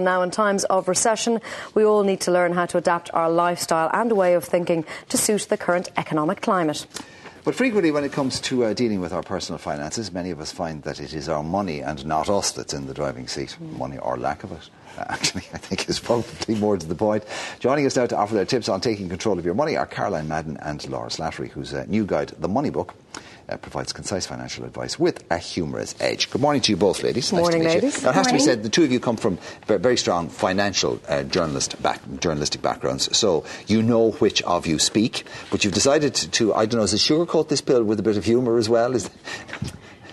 Now, in times of recession, we all need to learn how to adapt our lifestyle and way of thinking to suit the current economic climate. But frequently when it comes to dealing with our personal finances, many of us find that it is our money and not us that's in the driving seat. Money or lack of it, actually, I think is probably more to the point. Joining us now to offer their tips on taking control of your money are Caroline Madden and Laura Slattery, whose new guide, The Money Book, provides concise financial advice with a humorous edge. Good morning to you both, ladies. Good morning, ladies. Now, it has to be said, the two of you come from very strong financial journalistic backgrounds, so you know which of you speak, but you've decided to, I don't know, is it sugarcoat this pill with a bit of humour as well? Is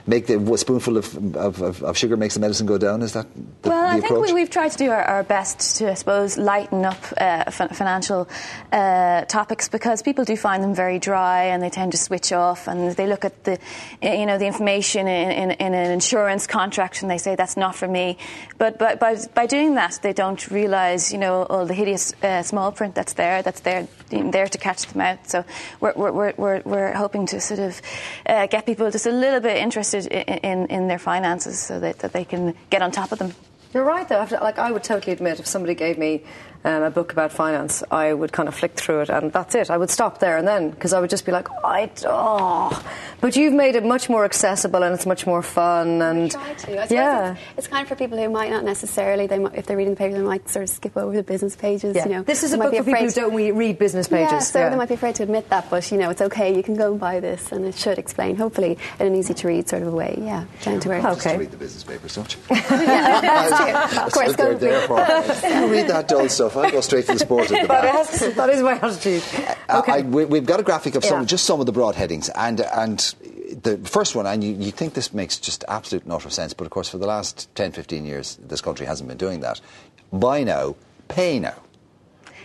make a spoonful of sugar makes the medicine go down? Is that the I approach? think we've tried to do our best to, I suppose, lighten up financial topics, because people do find them very dry and they tend to switch off, and they look at the information in an insurance contract and they say that's not for me. But by doing that, they don't realise all the hideous small print that's there to catch them out. So we're hoping to sort of get people just a little bit interested in their finances so that they can get on top of them. You're right, though. I would totally admit, if somebody gave me a book about finance, I would kind of flick through it and that's it. I would stop there and then, because I would just be like, But you've made it much more accessible and it's much more fun. And I try to. It's kind of for people who might not necessarily, if they're reading the paper, they might sort of skip over the business pages. Yeah. This is a book for people who don't read business pages. Yeah, so they might be afraid to admit that, but it's okay. You can go and buy this, and it should explain, hopefully, in an easy to read sort of a way. Yeah, down to earth. Okay. Just read the business papers, don't you? Yeah, that's true. Of course, they're there for. You read that dull stuff. I go straight for the sport at the back. That is my attitude. Okay. We've got a graphic of some of the broad headings, and the first one, and you think this makes just absolute and utter sense, but of course for the last 10, 15 years this country hasn't been doing that. Buy now, pay now.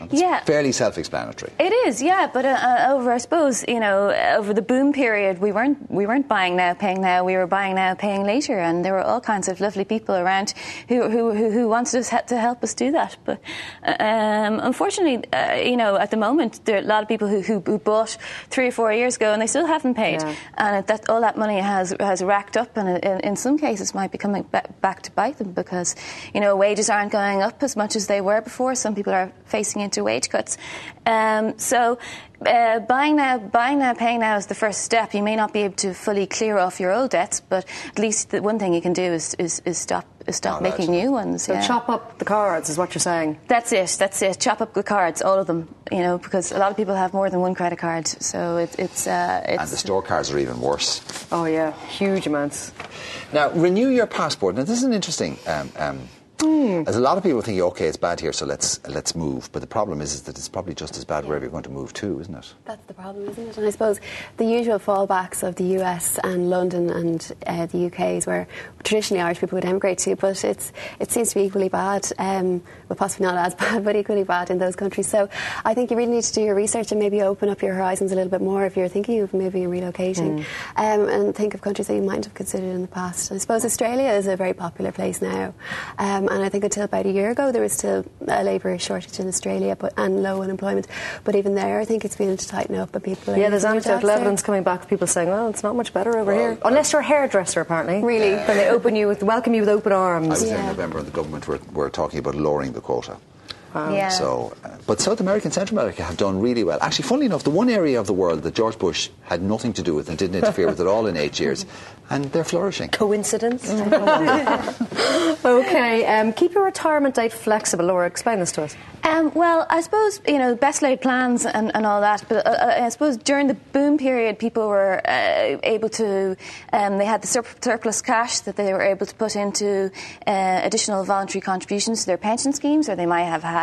It's fairly self-explanatory. It is, yeah, but over, I suppose, over the boom period, we weren't buying now, paying now. We were buying now, paying later, and there were all kinds of lovely people around who wanted us to help us do that. But unfortunately, at the moment, there are a lot of people who bought 3 or 4 years ago and they still haven't paid, and all that money has racked up, and in some cases might be coming back to bite them, because wages aren't going up as much as they were before. Some people are facing into wage cuts. So buying now, paying now is the first step. You may not be able to fully clear off your old debts, but at least the one thing you can do is stop making new ones. So chop up the cards is what you're saying. That's it. Chop up the cards, all of them. Because a lot of people have more than one credit card. So it's and the store cards are even worse. Oh yeah, huge amounts. Now, renew your passport. Now, this is an interesting. As a lot of people think, okay, it's bad here, so let's move. But the problem is that it's probably just as bad wherever you're going to move to, isn't it? That's the problem, isn't it? And I suppose the usual fallbacks of the US and London and the UK is where traditionally Irish people would emigrate to, but it seems to be equally bad, well, possibly not as bad, but equally bad in those countries. So I think you really need to do your research and maybe open up your horizons a little bit more if you're thinking of moving and relocating, and think of countries that you might have considered in the past. I suppose Australia is a very popular place now. And I think until about a year ago there was still a labour shortage in Australia and low unemployment. But even there I think it's beginning to tighten up, and people there's anecdotal evidence coming back of people saying, well, it's not much better over here. Unless you're a hairdresser, apparently. Really? Then they welcome you with open arms. I was there in November and the government were talking about lowering the quota. Wow. Yeah. So, but South America and Central America have done really well. Actually, funnily enough, the one area of the world that George Bush had nothing to do with and didn't interfere with at all in 8 years, and they're flourishing. Coincidence? Okay, keep your retirement date flexible. Laura, explain this to us. Well, I suppose, best laid plans and all that, but I suppose during the boom period, people were able to, they had the surplus cash that they were able to put into additional voluntary contributions to their pension schemes, or they might have had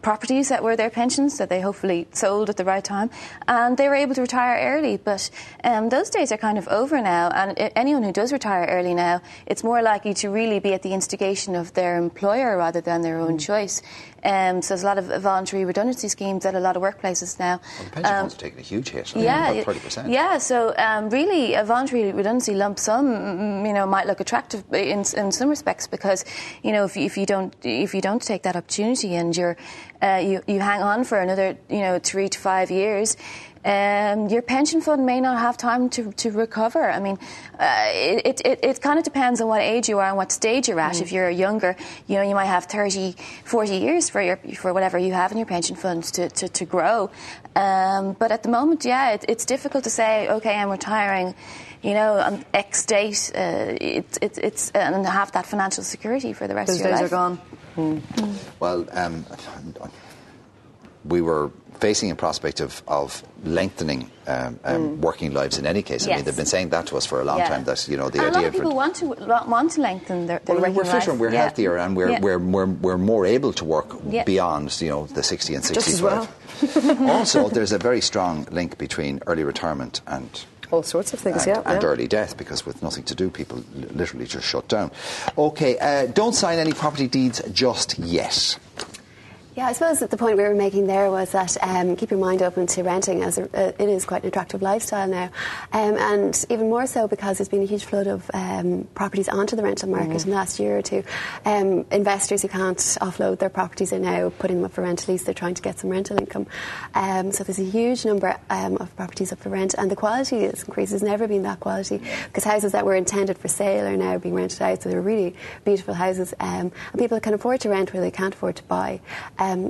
properties that were their pensions that they hopefully sold at the right time, and they were able to retire early. But those days are kind of over now, and anyone who does retire early now, it's more likely to really be at the instigation of their employer rather than their own choice. So there's a lot of voluntary redundancy schemes at a lot of workplaces now. Well, the pension funds are taking a huge hit, about 30%. Yeah, so really a voluntary redundancy lump sum, might look attractive in some respects, because, if you don't take that opportunity and you hang on for another, 3 to 5 years, your pension fund may not have time to recover. I mean, it kind of depends on what age you are and what stage you're at. If you're younger, you might have 30, 40 years for whatever you have in your pension funds to grow. But at the moment, it's difficult to say, okay, I'm retiring, on X date, it's and have that financial security for the rest of your life. Those days are gone. Well, we were facing a prospect of lengthening working lives in any case. I mean, they've been saying that to us for a long time. That the idea. A lot of people want to lengthen their working we're fitter, life. we're healthier, and we're more able to work beyond the 60 and 65. Just as well. Also, there's a very strong link between early retirement and all sorts of things, and early death, because with nothing to do, people literally just shut down. Okay, don't sign any property deeds just yet. Yeah, I suppose that the point we were making there was that keep your mind open to renting, as it is quite an attractive lifestyle now, and even more so because there's been a huge flood of properties onto the rental market in the last year or two. Investors who can't offload their properties are now putting them up for rental lease. They're trying to get some rental income. So there's a huge number of properties up for rent, and the quality has increased. There's never been that quality, because houses that were intended for sale are now being rented out. So they're really beautiful houses, and people can afford to rent where they can't afford to buy.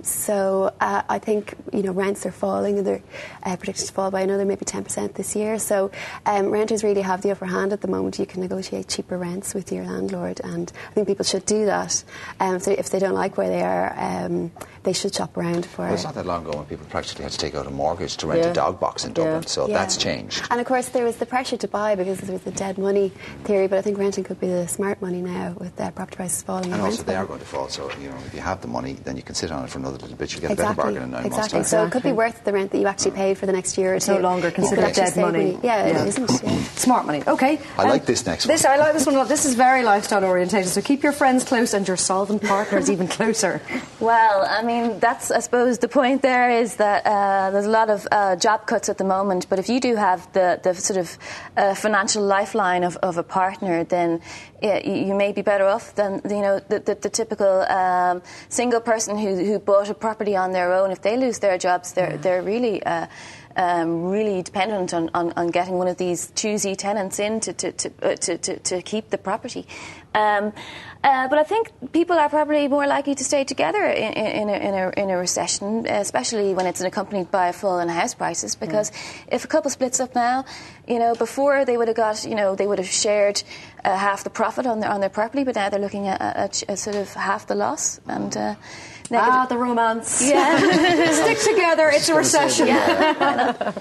So I think rents are falling, and they're predicted to fall by another maybe 10% this year. So renters really have the upper hand at the moment. You can negotiate cheaper rents with your landlord, and I think people should do that. So if they don't like where they are, they should shop around for. Well, it's not that long ago when people practically had to take out a mortgage to rent a dog box in Dublin. So that's changed. And of course there was the pressure to buy because there was the dead money theory. But I think renting could be the smart money now with property prices falling. And also they are going to fall. So if you have the money, then you can sit on it for another little bit. You get a better bargain in 9 months' time. So it could be worth the rent that you actually paid for the next year or two. It's no longer considered dead money. Yeah, it isn't. Yeah. Smart money. Okay. I like this next one. I like this one a lot. This is very lifestyle orientated. So keep your friends close and your solvent partners even closer. Well, I mean, that's, I suppose, the point there is that there's a lot of job cuts at the moment. But if you do have the sort of financial lifeline of a partner, then you may be better off than the typical single person who bought a property on their own. If they lose their jobs, they're really really dependent on getting one of these choosy tenants in to keep the property. But I think people are probably more likely to stay together in a recession, especially when it's accompanied by a fall in house prices. Because if a couple splits up now, before they would have got, they would have shared half the profit on their property, but now they're looking at sort of half the loss. And the romance. Yeah. Stick together, it's a recession. Yeah.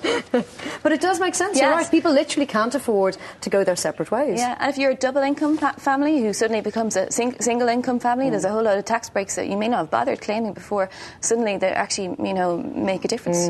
But it does make sense, you're right. People literally can't afford to go their separate ways. Yeah, and if you're a double income family who suddenly becomes a single income family, there's a whole lot of tax breaks that you may not have bothered claiming before. Suddenly they actually, make a difference.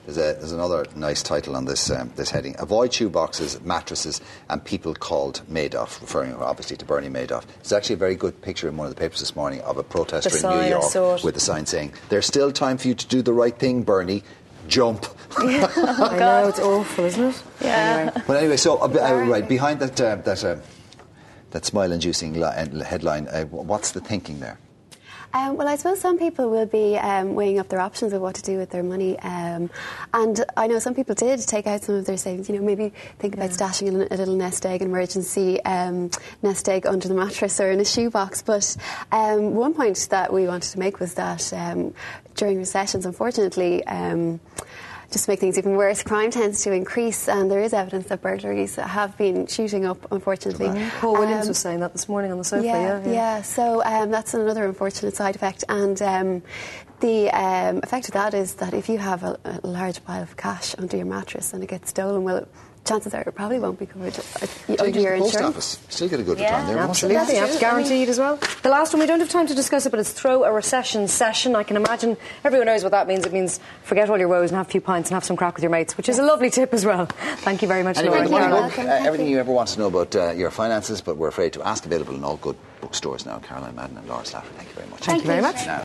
There's another nice title on this heading: Avoid shoeboxes, mattresses, and people called Madoff, referring obviously to Bernie Madoff. There's actually a very good picture in one of the papers this morning of a protester in New York with a sign saying, "There's still time for you to do the right thing, Bernie. Jump." Yeah. I know, it's awful, isn't it? Yeah. But anyway, so right behind that smile-inducing headline, what's the thinking there? Well, I suppose some people will be weighing up their options of what to do with their money. And I know some people did take out some of their savings, maybe think about stashing a little nest egg, an emergency nest egg under the mattress or in a shoebox. But one point that we wanted to make was that during recessions, unfortunately, just to make things even worse, crime tends to increase, and there is evidence that burglaries have been shooting up, unfortunately. Paul Williams was saying that this morning on the sofa. Yeah. So that's another unfortunate side effect, and the effect of that is that if you have a large pile of cash under your mattress and it gets stolen, well, chances are it probably won't be covered under your insurance. Post office still get a good return there. Absolutely, that's guaranteed as well. The last one, we don't have time to discuss it, but it's throw a recession session. I can imagine everyone knows what that means. It means forget all your woes and have a few pints and have some crack with your mates, which is a lovely tip as well. Thank you very much, anyway, Laura. Everything you ever want to know about your finances, but we're afraid to ask, available in all good bookstores now. Caroline, Madden and Laura Slattery, thank you very much. Thank you very much. Now.